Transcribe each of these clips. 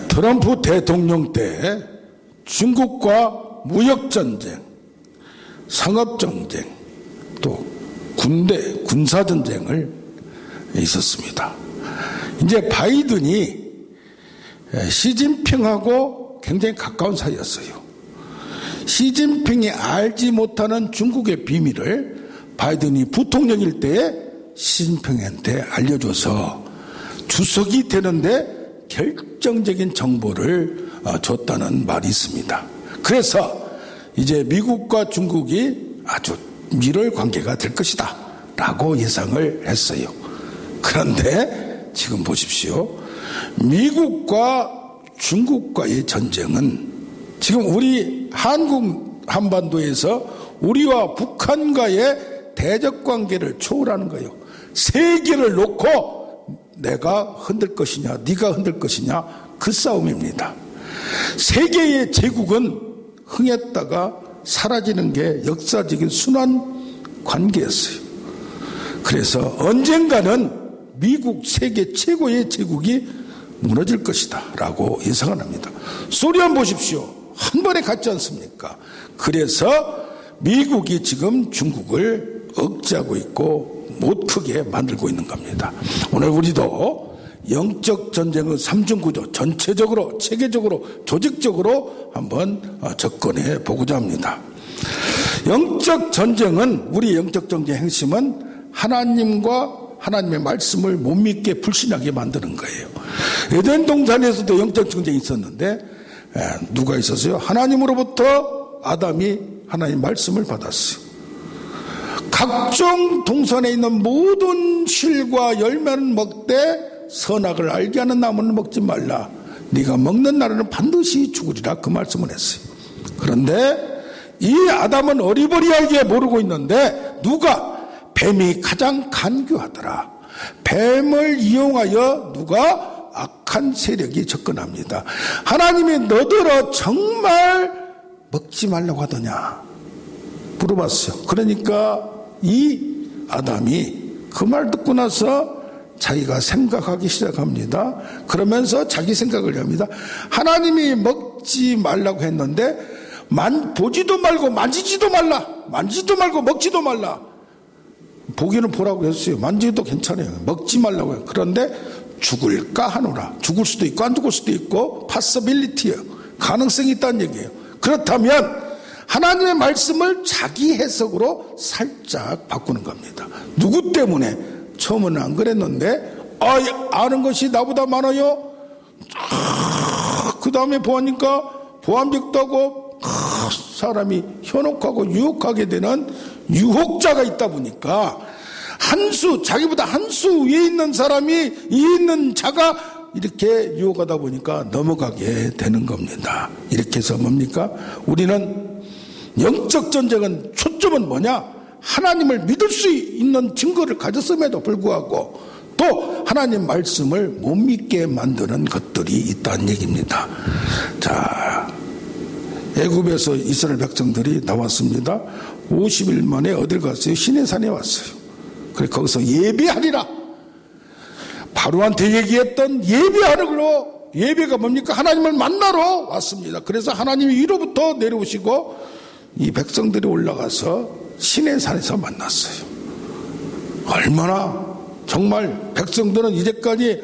트럼프 대통령 때 중국과 무역전쟁, 상업전쟁, 또 군사전쟁을 있었습니다. 이제 바이든이 시진핑하고 굉장히 가까운 사이였어요. 시진핑이 알지 못하는 중국의 비밀을 바이든이 부통령일 때에 시진핑한테 알려줘서 주석이 되는데 결정적인 정보를 줬다는 말이 있습니다. 그래서 이제 미국과 중국이 아주 밀월 관계가 될 것이다 라고 예상을 했어요. 그런데 지금 보십시오. 미국과 중국과의 전쟁은 지금 우리 한국 한반도에서 우리와 북한과의 대적 관계를 초월하는 거예요. 세계를 놓고 내가 흔들 것이냐 네가 흔들 것이냐 그 싸움입니다. 세계의 제국은 흥했다가 사라지는 게 역사적인 순환 관계였어요. 그래서 언젠가는 미국 세계 최고의 제국이 무너질 것이다 라고 예상을 합니다. 소련 보십시오. 한 번에 갔지 않습니까? 그래서 미국이 지금 중국을 억제하고 있고 못 크게 만들고 있는 겁니다. 오늘 우리도 영적 전쟁의 삼중구조 전체적으로 체계적으로 조직적으로 한번 접근해 보고자 합니다. 영적 전쟁은 우리 영적 전쟁의 핵심은 하나님의 말씀을 못 믿게 불신하게 만드는 거예요. 에덴 동산에서도 영적 전쟁이 있었는데 누가 있었어요? 하나님으로부터 아담이 하나님 말씀을 받았어요. 각종 동산에 있는 모든 실과 열매는 먹되 선악을 알게 하는 나무는 먹지 말라. 네가 먹는 날에는 반드시 죽으리라. 그 말씀을 했어요. 그런데 이 아담은 어리버리하게 모르고 있는데 누가? 뱀이 가장 간교하더라. 뱀을 이용하여 누가? 악한 세력이 접근합니다. 하나님이 너더러 정말 먹지 말라고 하더냐 물어봤어요. 그러니까 이 아담이 그 말 듣고 나서 자기가 생각하기 시작합니다. 그러면서 자기 생각을 합니다. 하나님이 먹지 말라고 했는데 보지도 말고 만지지도 말라. 만지지도 말고 먹지도 말라. 보기는 보라고 했어요. 만지도 괜찮아요. 먹지 말라고 해요. 그런데 죽을까 하노라. 죽을 수도 있고 안 죽을 수도 있고 possibility예요. 가능성이 있다는 얘기예요. 그렇다면 하나님의 말씀을 자기 해석으로 살짝 바꾸는 겁니다. 누구 때문에? 처음에는 안 그랬는데 아는 것이 나보다 많아요. 그 다음에 보니까 보암직도 하고 사람이 현혹하고 유혹하게 되는 유혹자가 있다 보니까 자기보다 한 수 위에 있는 사람이 이 있는 자가 이렇게 유혹하다 보니까 넘어가게 되는 겁니다. 이렇게 해서 뭡니까? 우리는 영적 전쟁은 초점은 뭐냐? 하나님을 믿을 수 있는 증거를 가졌음에도 불구하고 또 하나님 말씀을 못 믿게 만드는 것들이 있다는 얘기입니다. 자, 애굽에서 이스라엘 백성들이 나왔습니다. 50일 만에 어딜 갔어요? 시내산에 왔어요. 그래서 거기서 예배하리라. 바로한테 얘기했던 예배하는 걸로, 예배가 뭡니까? 하나님을 만나러 왔습니다. 그래서 하나님이 위로부터 내려오시고 이 백성들이 올라가서 시내산에서 만났어요. 얼마나 정말 백성들은 이제까지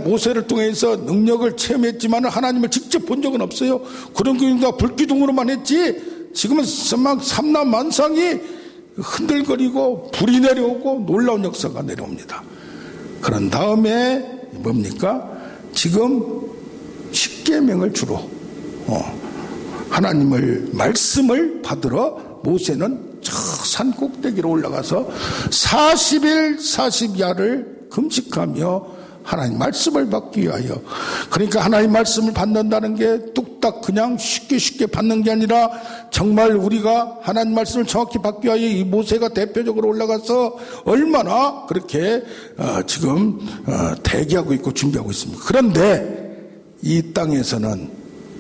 모세를 통해서 능력을 체험했지만 하나님을 직접 본 적은 없어요. 그런 경우가 불기둥으로만 했지 지금은 삼남 만상이 흔들거리고 불이 내려오고 놀라운 역사가 내려옵니다. 그런 다음에 뭡니까? 지금 십계명을 주로 하나님을 말씀을 받으러 모세는 저 산 꼭대기로 올라가서 40일 40야를 금식하며 하나님 말씀을 받기 위하여, 그러니까 하나님 말씀을 받는다는 게 뚝딱 그냥 쉽게 받는 게 아니라 정말 우리가 하나님 말씀을 정확히 받기 위하여 이 모세가 대표적으로 올라가서 얼마나 그렇게 지금 대기하고 있고 준비하고 있습니다. 그런데 이 땅에서는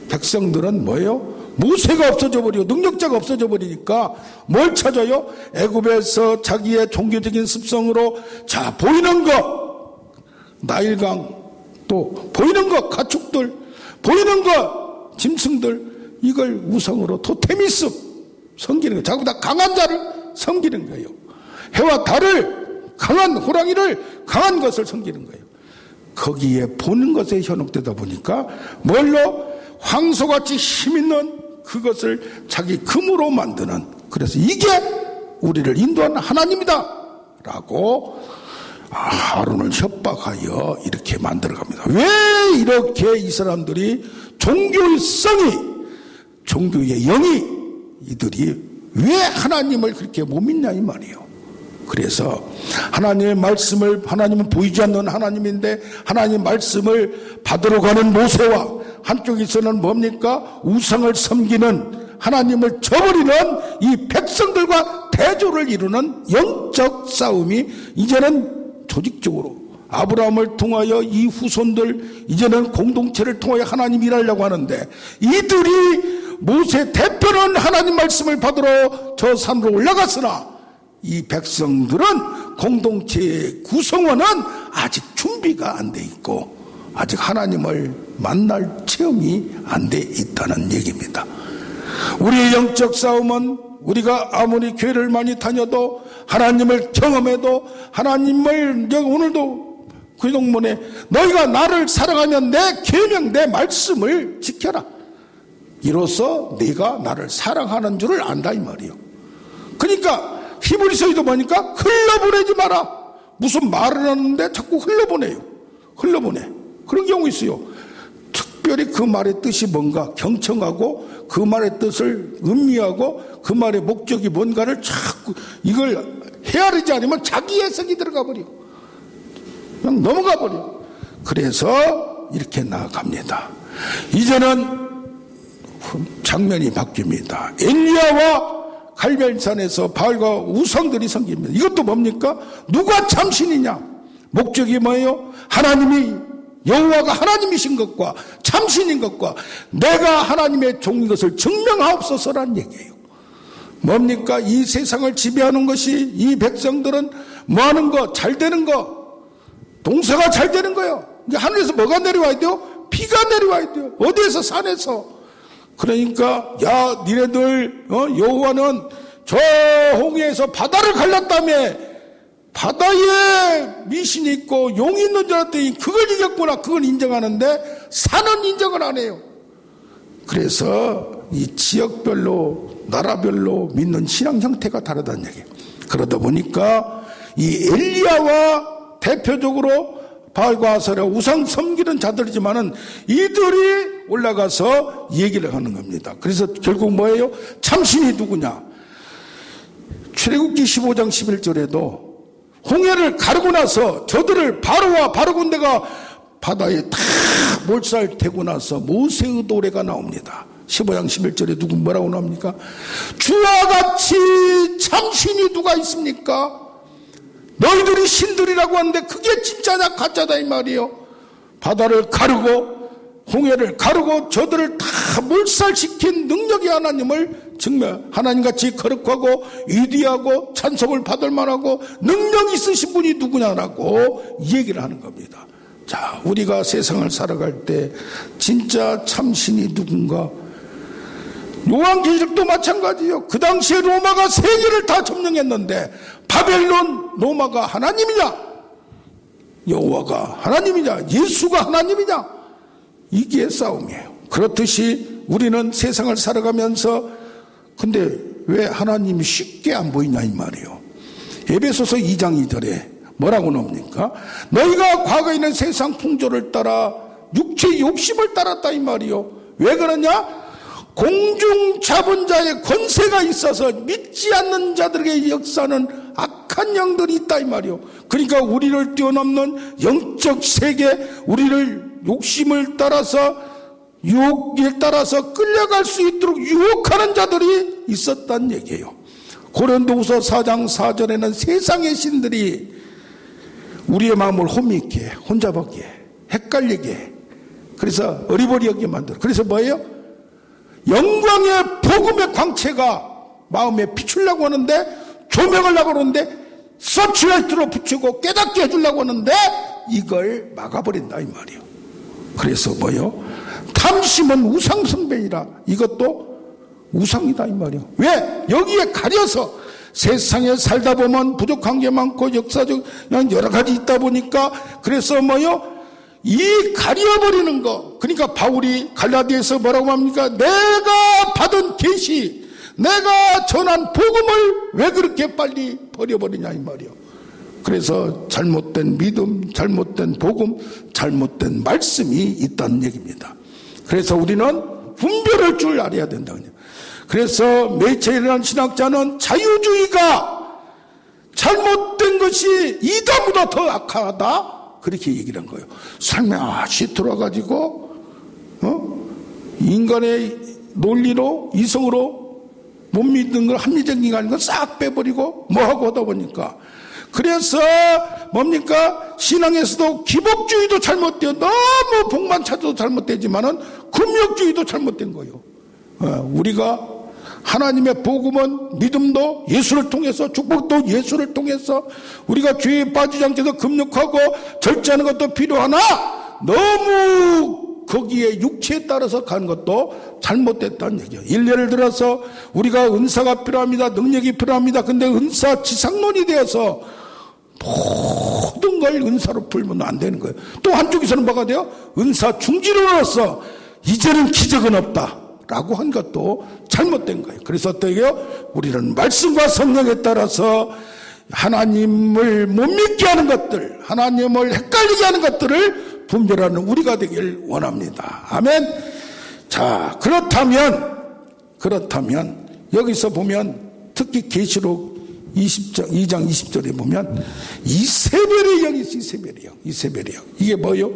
백성들은 뭐예요? 모세가 없어져 버리고 능력자가 없어져 버리니까 뭘 찾아요? 애굽에서 자기의 종교적인 습성으로 자 보이는 거 나일강 또 보이는 것 가축들, 보이는 것 짐승들, 이걸 우상으로 토테미스 섬기는 거예요. 자꾸 다 강한 자를 섬기는 거예요. 해와 달을, 강한 호랑이를, 강한 것을 섬기는 거예요. 거기에 보는 것에 현혹되다 보니까 뭘로? 황소같이 힘있는 그것을 자기 금으로 만드는, 그래서 이게 우리를 인도한 하나님이다 라고 아론을 협박하여 이렇게 만들어갑니다. 왜 이렇게 이 사람들이 종교의 영이 이들이 왜 하나님을 그렇게 못 믿냐 이 말이에요. 그래서 하나님의 말씀을, 하나님은 보이지 않는 하나님인데 하나님의 말씀을 받으러 가는 모세와 한쪽에서는 뭡니까? 우상을 섬기는 하나님을 저버리는 이 백성들과 대조를 이루는 영적 싸움이 이제는 조직적으로 아브라함을 통하여 이 후손들, 이제는 공동체를 통하여 하나님 일하려고 하는데, 이들이 모세 대표는 하나님 말씀을 받으러 저 산으로 올라갔으나 이 백성들은 공동체의 구성원은 아직 준비가 안 돼 있고 아직 하나님을 만날 체험이 안 돼 있다는 얘기입니다. 우리의 영적 싸움은 우리가 아무리 교회를 많이 다녀도 하나님을 경험해도 하나님을, 오늘도 그 동문에 너희가 나를 사랑하면 내 계명, 내 말씀을 지켜라. 이로써 네가 나를 사랑하는 줄을 안다 이 말이에요. 그러니까 히브리서에도 보니까 흘려보내지 마라. 무슨 말을 하는데 자꾸 흘려보내. 그런 경우 있어요. 특별히 그 말의 뜻이 뭔가 경청하고 그 말의 뜻을 음미하고 그 말의 목적이 뭔가를 자꾸 이걸 헤아리지 않으면 자기 해석이 들어가 버려. 그냥 넘어가 버려. 그래서 이렇게 나아갑니다. 이제는 장면이 바뀝니다. 엘리야와 갈멜산에서 바알과 우상들이 섬깁니다. 이것도 뭡니까? 누가 참신이냐? 목적이 뭐예요? 하나님이, 여호와가 하나님이신 것과 참신인 것과 내가 하나님의 종인 것을 증명하옵소서라는 얘기예요. 뭡니까? 이 세상을 지배하는 것이, 이 백성들은 뭐 하는 거? 잘 되는 거, 동서가 잘 되는 거예요. 이제 하늘에서 뭐가 내려와야 돼요? 비가 내려와야 돼요. 어디에서? 산에서. 그러니까 야 니네들 여호와는 저 홍해에서 바다를 갈랐다며, 바다에 미신이 있고 용이 있는 줄 알았더니 그걸 이겼구나. 그걸 인정하는데 산은 인정을 안 해요. 그래서 이 지역별로 나라별로 믿는 신앙 형태가 다르다는 얘기예요. 그러다 보니까 이 엘리야와 대표적으로 바알과 아세라 우상 섬기는 자들이지만은 이들이 올라가서 얘기를 하는 겁니다. 그래서 결국 뭐예요? 참신이 누구냐? 출애굽기 15장 11절에도 홍해를 가르고 나서 저들을 바로와 바로군대가 바다에 다 몰살되고 나서 모세의 노래가 나옵니다. 15장 11절에 누구 뭐라고 나옵니까? 주와 같이 참신이 누가 있습니까? 너희들이 신들이라고 하는데 그게 진짜냐 가짜다 이 말이에요. 바다를 가르고 홍해를 가르고 저들을 다 몰살시킨 능력이 하나님을 증명, 하나님같이 거룩하고 위대하고 찬송을 받을 만하고 능력이 있으신 분이 누구냐라고 얘기를 하는 겁니다. 자, 우리가 세상을 살아갈 때 진짜 참신이 누군가? 요한계시록도 마찬가지예요. 그 당시에 로마가 세계를 다 점령했는데 바벨론, 로마가 하나님이냐? 여호와가 하나님이냐? 예수가 하나님이냐? 이게 싸움이에요. 그렇듯이 우리는 세상을 살아가면서 근데 왜 하나님이 쉽게 안 보이냐 이 말이에요. 에베소서 2장 2절에 뭐라고 나옵니까? 너희가 과거에 있는 세상 풍조를 따라 육체의 욕심을 따랐다 이 말이에요. 왜 그러냐? 공중 잡은 자의 권세가 있어서 믿지 않는 자들에게 역사하는 악한 영들이 있다 이 말이요. 그러니까 우리를 뛰어넘는 영적 세계, 우리를 욕심을 따라서 유혹에 따라서 끌려갈 수 있도록 유혹하는 자들이 있었다는 얘기예요. 고린도후서 4장 4절에는 세상의 신들이 우리의 마음을 혼미케, 혼잡하게, 헷갈리게, 그래서 어리버리하게 만들어. 그래서 뭐예요? 영광의 복음의 광채가 마음에 비추려고 하는데, 조명을 하려고 하는데, 서치라이트로 붙이고 깨닫게 해주려고 하는데 이걸 막아버린다 이 말이에요. 그래서 탐심은 우상숭배이라. 이것도 우상이다 이 말이에요. 왜? 여기에 가려서 세상에 살다 보면 부족한 게 많고 역사적 여러 가지 있다 보니까 그래서 이 가려버리는 거. 그러니까 바울이 갈라디아에서 뭐라고 합니까? 내가 받은 계시, 내가 전한 복음을 왜 그렇게 빨리 버려버리냐 이 말이에요. 그래서 잘못된 믿음, 잘못된 복음, 잘못된 말씀이 있다는 얘기입니다. 그래서 우리는 분별할 줄 알아야 된다. 그래서 메이첼이라는 신학자는 자유주의가 잘못된 것이 이다보다 더 악하다 그렇게 얘기를 한 거예요. 삶에 돌아가지고 인간의 논리로 이성으로 못 믿는 걸 합리적인 거 아닌 걸 싹 빼버리고 뭐하고 하다 보니까 그래서 뭡니까? 신앙에서도 기복주의도 잘못돼요. 너무 복만 찾아도 잘못되지만은 금욕주의도 잘못된 거예요. 우리가 하나님의 복음은 믿음도 예수를 통해서 축복도 예수를 통해서 우리가 죄에 빠지지 않게 해서 금욕하고 절제하는 것도 필요하나 너무 거기에 육체에 따라서 가는 것도 잘못됐다는 얘기예요. 예를 들어서 우리가 은사가 필요합니다. 능력이 필요합니다. 근데 은사 지상론이 되어서 모든 걸 은사로 풀면 안 되는 거예요. 또 한쪽에서는 뭐가 돼요? 은사 중지론으로서 이제는 기적은 없다 라고 한 것도 잘못된 거예요. 그래서 어때요? 우리는 말씀과 성령에 따라서 하나님을 못 믿게 하는 것들, 하나님을 헷갈리게 하는 것들을 분별하는 우리가 되길 원합니다. 아멘. 자, 그렇다면 여기서 보면 특히 계시록 2장 20절에 보면 이세벨의 영이 있어요. 이세벨의 영. 이게 뭐요?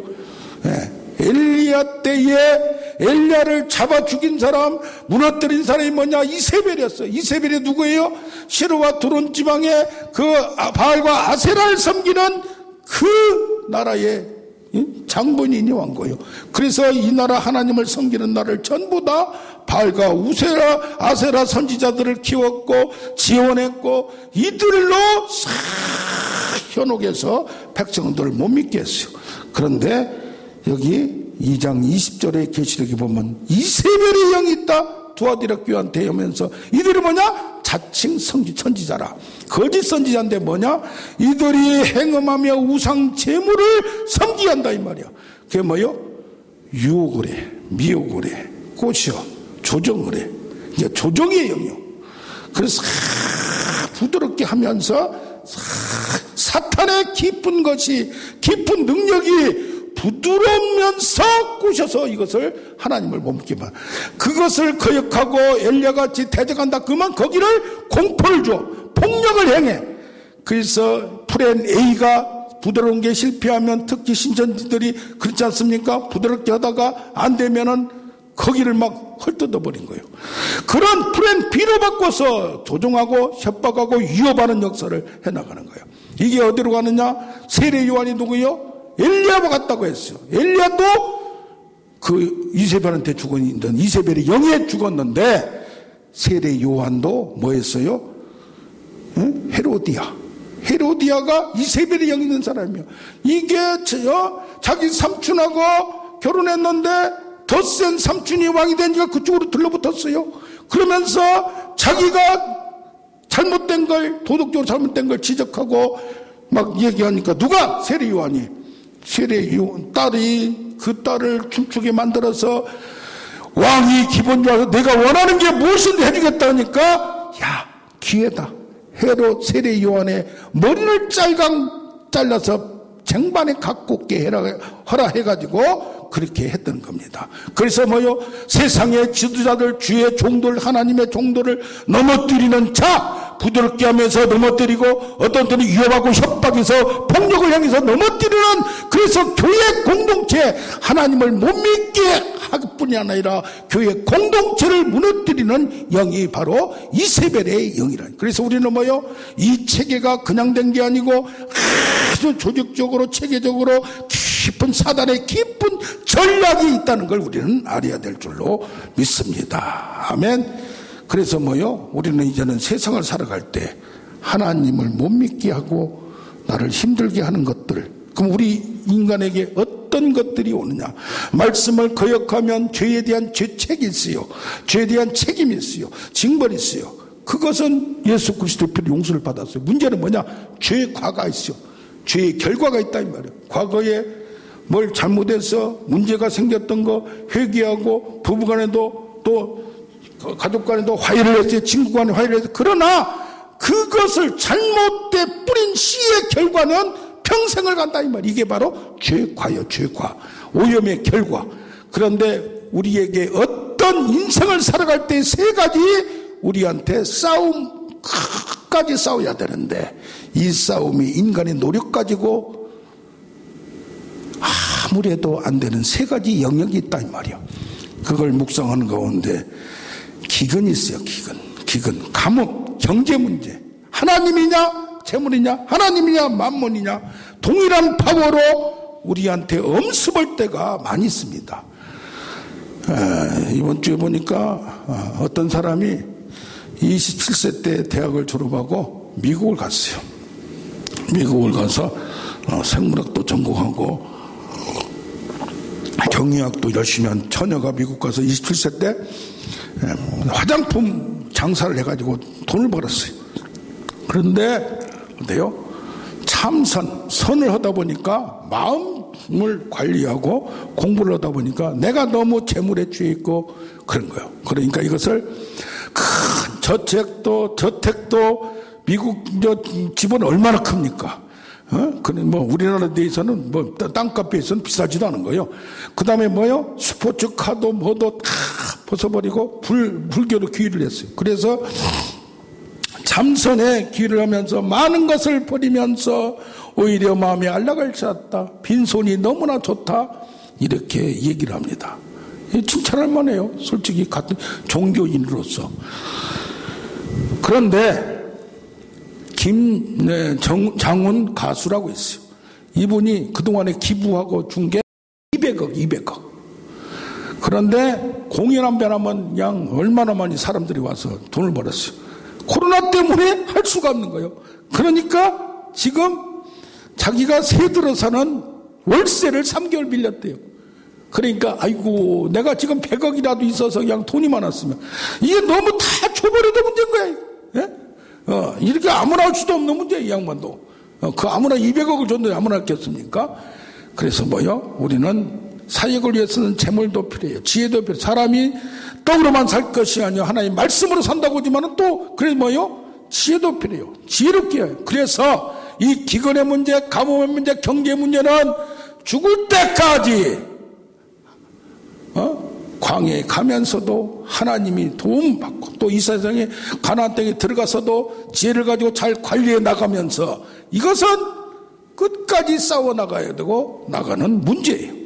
엘리야 때에 엘리야를 잡아 죽인 사람, 무너뜨린 사람이 뭐냐? 이세벨이었어요. 이세벨이 누구예요? 시르와 두론 지방에 그 바알과 아세라를 섬기는 그 나라의 장본인이 왕거예요. 그래서 이 나라 하나님을 섬기는 나라를 전부 다 바알과 아세라 선지자들을 키웠고 지원했고 이들로 싹 현혹해서 백성들을 못 믿게 했어요. 그런데 여기 2장 20절의 계시록에 보면 이세벨의 영이 있다. 두아디라 교회한테 오면서 이들이 뭐냐? 자칭 선지자라. 거짓 선지자인데 뭐냐? 이들이 행음하며 우상 제물을 섬기한다 이 말이야. 그게 뭐요? 유혹을 해, 미혹을 해, 꼬셔, 조정을 해. 이제 조정의 영이요. 그래서 부드럽게 하면서 사탄의 깊은 능력이 부드러우면서 꼬셔서 이것을 하나님을 못 믿게 만 그것을 거역하고 엘리야같이 대적한다. 그만 거기를 공포를 줘, 폭력을 행해. 그래서 프렌 A가 부드러운 게 실패하면 특히 신천지들이 그렇지 않습니까? 부드럽게 하다가 안 되면은 거기를 막 헐뜯어 버린 거예요. 그런 프렌 B로 바꿔서 조종하고 협박하고 위협하는 역사를 해나가는 거예요. 이게 어디로 가느냐? 세례 요한이 누구요? 엘리야와 같다고 했어요. 엘리야도 그 이세벨한테 죽었던 이세벨이 영에 죽었는데 세례 요한도 뭐 했어요? 헤로디아가 이세벨의 영이 있는 사람이에요. 이게 자기 삼촌하고 결혼했는데 더 센 삼촌이 왕이 되니까 그쪽으로 들러붙었어요. 그러면서 자기가 잘못된 걸, 도덕적으로 잘못된 걸 지적하고 막 얘기하니까 누가? 세례 요한이. 세례 요한 딸이 그 딸을 춤추게 만들어서 왕이 기분 좋아서 내가 원하는 게 무엇인지 해주겠다 하니까 야 기회다. 헤롯 세례 요한의 머리를 잘라서 쟁반에 갖고 오게 하라 해가지고 그렇게 했던 겁니다. 그래서 뭐요? 세상의 지도자들, 주의 종들, 하나님의 종들을 넘어뜨리는 자, 부드럽게 하면서 넘어뜨리고 어떤 때는 위협하고 협박해서 폭력을 향해서 넘어뜨리는, 그래서 교회 공동체, 하나님을 못 믿게 할 뿐이 아니라 교회 공동체를 무너뜨리는 영이 바로 이세벨의 영이라. 그래서 우리는 뭐요? 이 체계가 그냥 된 게 아니고 아주 조직적으로 체계적으로 깊은 사단의 깊은 전략이 있다는 걸 우리는 알아야 될 줄로 믿습니다. 아멘. 그래서 뭐요? 우리는 이제는 세상을 살아갈 때 하나님을 못 믿게 하고 나를 힘들게 하는 것들, 그럼 우리 인간에게 어떤 것들이 오느냐? 말씀을 거역하면 죄에 대한 죄책이 있어요. 죄에 대한 책임이 있어요. 징벌이 있어요. 그것은 예수 그리스도의 피로 용서를 받았어요. 문제는 뭐냐? 죄의 과가 있어요. 죄의 결과가 있다 이 말이에요. 과거에 뭘 잘못해서 문제가 생겼던 거 회개하고 부부간에도 또 가족간에도 화해를 했어요. 친구간에 화해를 했어요. 그러나 그것을 잘못돼 뿌린 씨의 결과는 평생을 간다 이 말이에요. 이게 바로 죄과요. 죄과. 오염의 결과. 그런데 우리에게 어떤 인생을 살아갈 때 세 가지 우리한테 끝까지 싸워야 되는데 이 싸움이 인간의 노력 가지고 아무리 해도 안 되는 세 가지 영역이 있다 이 말이에요. 그걸 묵상하는 가운데 기근이 있어요. 기근, 감옥, 경제 문제. 하나님이냐 재물이냐, 하나님이냐 만몬이냐, 동일한 파워로 우리한테 엄습할 때가 많이 있습니다. 이번 주에 보니까 어떤 사람이 27세 때 대학을 졸업하고 미국을 갔어요. 미국을 가서 생물학도 전공하고 경영학도 열심히 한 처녀가 미국 가서 27세 때 화장품 장사를 해가지고 돈을 벌었어요. 그런데 어때요? 선을 하다 보니까 마음을 관리하고 공부를 하다 보니까 내가 너무 재물에 취해 있고 그런 거예요. 그러니까 이것을 큰 저택도 미국 집은 얼마나 큽니까? 우리나라 대해서는 땅값에서는 비싸지도 않은 거예요. 그 다음에 스포츠카도 뭐도 다 벗어버리고 불교로 귀의를 했어요. 그래서 참선에 귀의를 하면서 많은 것을 버리면서 오히려 마음에 안락을 찾았다. 빈손이 너무나 좋다. 이렇게 얘기를 합니다. 칭찬할 만해요. 솔직히 같은 종교인으로서. 그런데 장훈 가수라고 있어요. 이분이 그동안에 기부하고 준 게 200억. 그런데 공연한 하면 그냥 얼마나 많이 사람들이 와서 돈을 벌었어요. 코로나 때문에 할 수가 없는 거예요. 그러니까 지금 자기가 새 들어서는 월세를 3개월 빌렸대요. 그러니까 아이고 내가 지금 100억이라도 있어서 그냥 돈이 많았으면 이게 너무 다 줘버려도 문제인 거예요. 예? 이렇게 아무나 할 수도 없는 문제예요. 이 양반도. 그 아무나 200억을 줬는데 아무나 했겠습니까? 그래서 우리는 사역을 위해서는 재물도 필요해요. 지혜도 필요해요. 사람이 떡으로만 살 것이 아니라 하나님 말씀으로 산다고 하지만은 또 그래 지혜도 필요해요. 지혜롭게 해요. 그래서 이 기근의 문제, 가뭄의 문제, 경제 문제는 죽을 때까지 광야에 가면서도 하나님이 도움받고 또 이 세상에 가나안 땅에 들어가서도 지혜를 가지고 잘 관리해 나가면서 이것은 끝까지 싸워 나가야 되고 나가는 문제예요.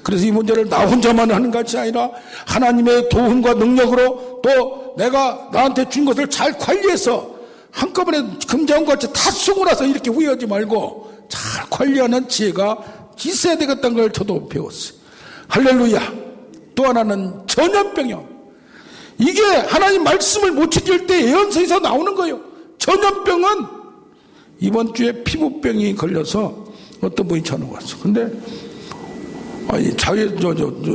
그래서 이 문제를 나 혼자만 하는 것이 아니라 하나님의 도움과 능력으로 또 내가 나한테 준 것을 잘 관리해서 한꺼번에 금자원같이 다 쓰고 나서 이렇게 후회하지 말고 잘 관리하는 지혜가 있어야 되겠다는 걸 저도 배웠어요. 할렐루야. 또 하나는 전염병이요. 이게 하나님 말씀을 못 지킬 때 예언서에서 나오는 거예요. 전염병은 이번 주에 피부병이 걸려서 어떤 분이 전화가 왔어. 근데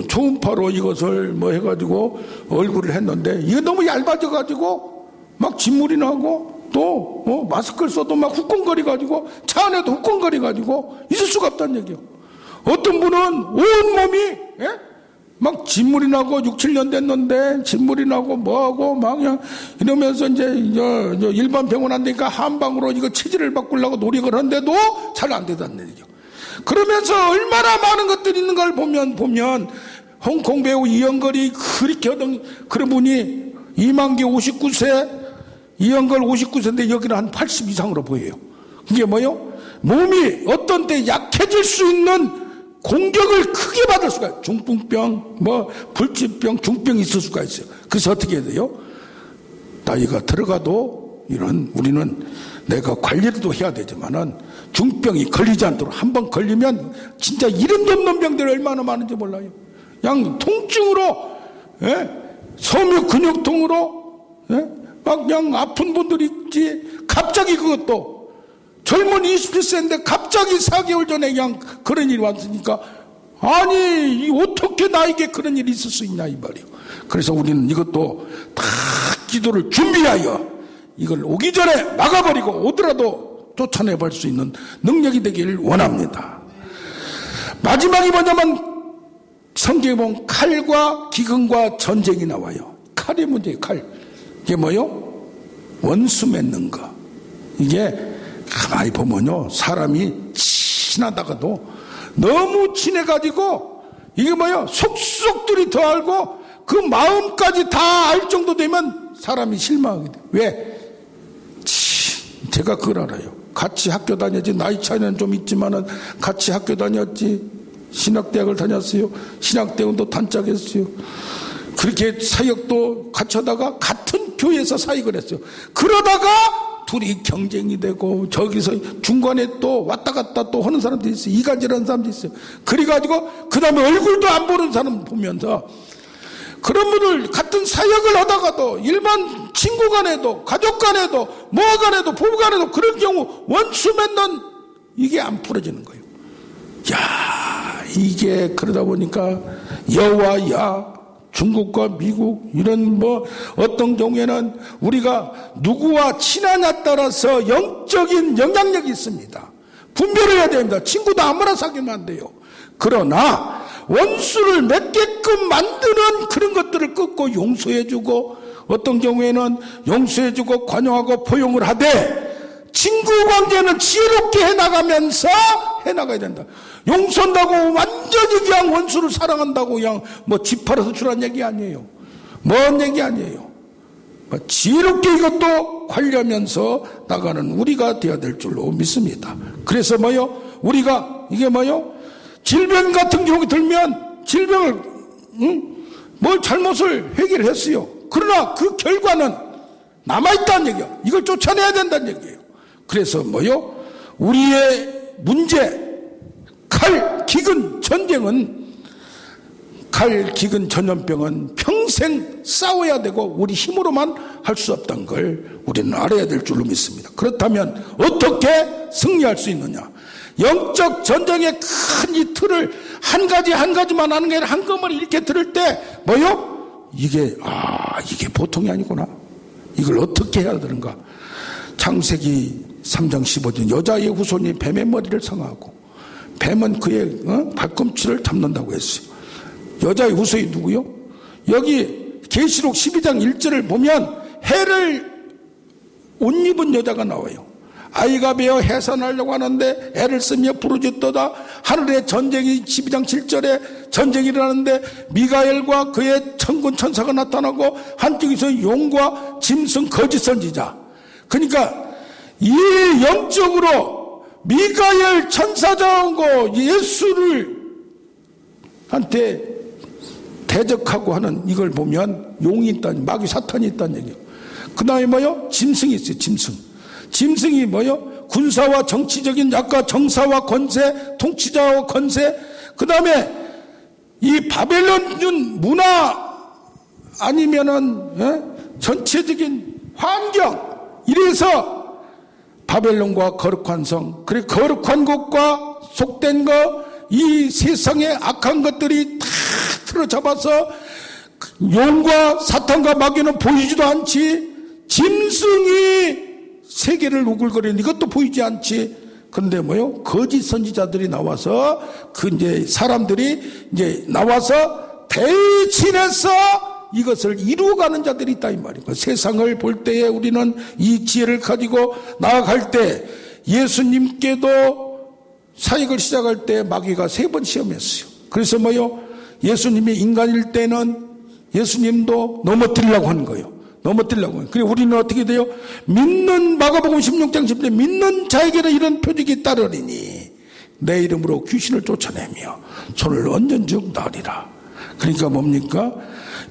초음파로 이것을 해가지고 얼굴을 했는데 이게 너무 얇아져가지고 막 진물이 나고 또 마스크를 써도 막 후끈거리가지고 차 안에도 후끈거리가지고 있을 수가 없다는 얘기예요. 어떤 분은 온 몸이 막 진물이 나고 6, 7년 됐는데 진물이 나고 뭐하고 막 그냥 이러면서 이제 일반 병원 안 되니까 한방으로 이거 체질을 바꾸려고 노력을 하는데도 잘 안 되다는 얘기죠. 그러면서 얼마나 많은 것들이 있는 걸 보면 홍콩 배우 이영걸이 그렇게 하던 그런 분이 이만기 59세 이영걸 59세인데 여기는 한 80 이상으로 보여요. 그게 뭐요? 몸이 어떤 때 약해질 수 있는 공격을 크게 받을 수가 있어요. 중풍병, 불치병, 중병이 있을 수가 있어요. 그래서 어떻게 해야 돼요? 나이가 들어가도 우리는 내가 관리도 해야 되지만은 중병이 걸리지 않도록 한번 걸리면 진짜 이름도 없는 병들이 얼마나 많은지 몰라요. 그냥 통증으로, 섬유 근육통으로, 막 그냥 아픈 분들이 있지. 갑자기 그것도 젊은 27세인데 갑자기 4개월 전에 그냥 그런 일이 왔으니까, 아니 어떻게 나에게 그런 일이 있을 수 있냐 이 말이에요. 그래서 우리는 이것도 다 기도를 준비하여 이걸 오기 전에 막아버리고 오더라도 쫓아내볼 수 있는 능력이 되길 원합니다. 마지막이 뭐냐면 성경에 보면 칼과 기근과 전쟁이 나와요. 칼이 문제예요. 칼. 이게 뭐요? 원수 맺는 거. 이게 가만히 보면요, 사람이 친하다가도 너무 친해가지고 이게 뭐요? 속속들이 더 알고 그 마음까지 다 알 정도 되면 사람이 실망하게 돼요. 왜? 제가 그걸 알아요. 같이 학교 다녔지. 나이 차이는 좀 있지만은 같이 학교 다녔지. 신학대학을 다녔어요. 신학대원도 단짝했어요. 그렇게 사역도 같이 하다가 같은 교회에서 사역을 했어요. 그러다가 둘이 경쟁이 되고 저기서 중간에 또 왔다 갔다 또 하는 사람도 있어요. 이간질하는 사람도 있어요. 그래가지고 그 다음에 얼굴도 안 보는 사람 보면서 그런 분들 같은 사역을 하다가도 일반 친구 간에도 가족 간에도 뭐 간에도 부부 간에도 그런 경우 원수 맺는 이게 안 풀어지는 거예요. 야, 이게 그러다 보니까 여와 야, 중국과 미국 이런 뭐 어떤 경우에는 우리가 누구와 친하냐에 따라서 영적인 영향력이 있습니다. 분별을 해야 됩니다. 친구도 아무나 사귀면 안 돼요. 그러나 원수를 맺게끔 만드는 그런 것들을 끊고 용서해주고 어떤 경우에는 용서해주고 관용하고 포용을 하되 친구 관계는 지혜롭게 해나가면서 해나가야 된다. 용서한다고 완전히 그냥 원수를 사랑한다고 그냥 뭐 집 팔아서 주란 얘기 아니에요. 먼 얘기 아니에요. 지혜롭게 이것도 관리하면서 나가는 우리가 되어야 될 줄로 믿습니다. 그래서 뭐요? 우리가 이게 뭐요? 질병 같은 경우 들면 질병을 뭘 잘못을 해결을 했어요. 그러나 그 결과는 남아있다는 얘기예요. 이걸 쫓아내야 된다는 얘기예요. 그래서 뭐요? 우리의 문제 칼, 기근, 전쟁은 칼, 기근, 전염병은 평생 싸워야 되고 우리 힘으로만 할 수 없다는 걸 우리는 알아야 될 줄로 믿습니다. 그렇다면 어떻게 승리할 수 있느냐? 영적 전쟁의 큰 이 틀을 한 가지만 하는 게 아니라 한꺼번에 이렇게 들을 때 뭐요? 이게 보통이 아니구나. 이걸 어떻게 해야 되는가? 창세기 3장 15절 여자의 후손이 뱀의 머리를 상하고 뱀은 그의 발꿈치를 잡는다고 했어요. 여자의 후손이 누구요? 여기 계시록 12장 1절을 보면 해를 옷 입은 여자가 나와요. 아이가 베어 해산하려고 하는데 애를 쓰며 부르짖도다. 하늘의 전쟁이 12장 7절에 전쟁이 일어나는데 미가엘과 그의 천군 천사가 나타나고 한쪽에서 용과 짐승 거짓 선지자. 그러니까 이 영적으로 미가엘 천사장하고 예수를 한테 대적하고 하는 이걸 보면 용이 있다는, 마귀 사탄이 있다는 얘기예요. 그 다음에 뭐요? 짐승이 있어요. 짐승이 뭐요? 군사와 정치적인 약과 정사와 권세, 통치자와 권세. 그 다음에 이 바벨론준 문화 아니면은 전체적인 환경. 이래서 바벨론과 거룩한 성, 그리고 거룩한 것과 속된 것, 이 세상의 악한 것들이 다 틀어잡아서 용과 사탄과 마귀는 보이지도 않지. 짐승이 세계를 우글거리는 이것도 보이지 않지. 그런데 뭐요? 거짓 선지자들이 나와서 이제 사람들이 이제 나와서 대신해서 이것을 이루어가는 자들이 있다 이 말이고, 세상을 볼 때에 우리는 이 지혜를 가지고 나아갈 때 예수님께도 사역을 시작할 때 마귀가 3번 시험했어요. 그래서 뭐요? 예수님이 인간일 때는 예수님도 넘어뜨리려고 하는 거예요. 그리고 우리는 어떻게 돼요? 믿는, 마가복음 16장 10절에 믿는 자에게는 이런 표적이 따르리니 내 이름으로 귀신을 쫓아내며 손을 얹은 즉 나으리라. 그러니까 뭡니까?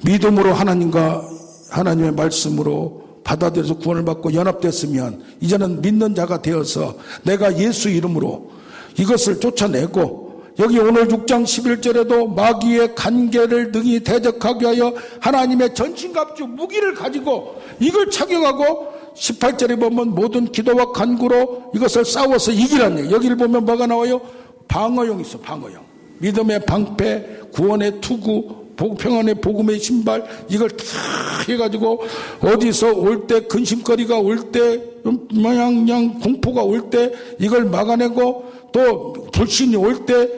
믿음으로 하나님의 말씀으로 받아들여서 구원을 받고 연합됐으면 이제는 믿는 자가 되어서 내가 예수 이름으로 이것을 쫓아내고, 여기 오늘 6장 11절에도 마귀의 간계를 능히 대적하게 하여 하나님의 전신갑주 무기를 가지고 이걸 착용하고 18절에 보면 모든 기도와 간구로 이것을 싸워서 이기라는 얘기예요. 여기를 보면 뭐가 나와요? 방어용 있어. 방어용. 믿음의 방패, 구원의 투구, 평안의 복음의 신발, 이걸 다 해가지고 어디서 올 때 근심거리가 올 때 그냥 공포가 올 때 이걸 막아내고 또 불신이 올 때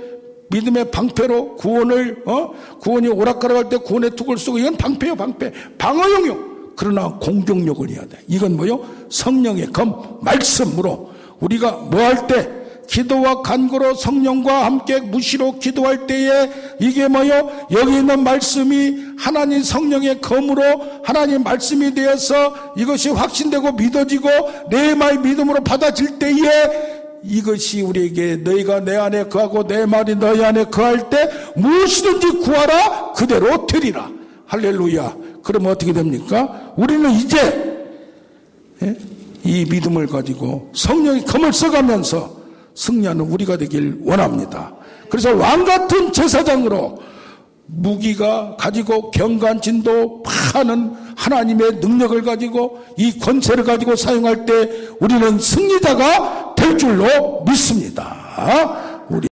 믿음의 방패로 구원이 오락가락할 때 구원의 투구를 쓰고, 이건 방패요. 방패. 방어용이요. 그러나 공격력을 해야 돼. 이건 뭐요? 성령의 검, 말씀으로 우리가 뭐 할 때, 기도와 간구로 성령과 함께 무시로 기도할 때에 이게 뭐요? 여기 있는 말씀이 하나님 성령의 검으로 하나님 말씀이 되어서 이것이 확신되고 믿어지고 내 마음의 믿음으로 받아질 때에 이것이 우리에게 너희가 내 안에 거하고 내 말이 너희 안에 거할 때 무엇이든지 구하라 그대로 되리라. 할렐루야. 그러면 어떻게 됩니까? 우리는 이제 이 믿음을 가지고 성령의 검을 써가면서 승리하는 우리가 되길 원합니다. 그래서 왕같은 제사장으로 무기가 가지고 경간진도 파는 하나님의 능력을 가지고 이 권세를 가지고 사용할 때 우리는 승리자가 될 줄로 믿습니다.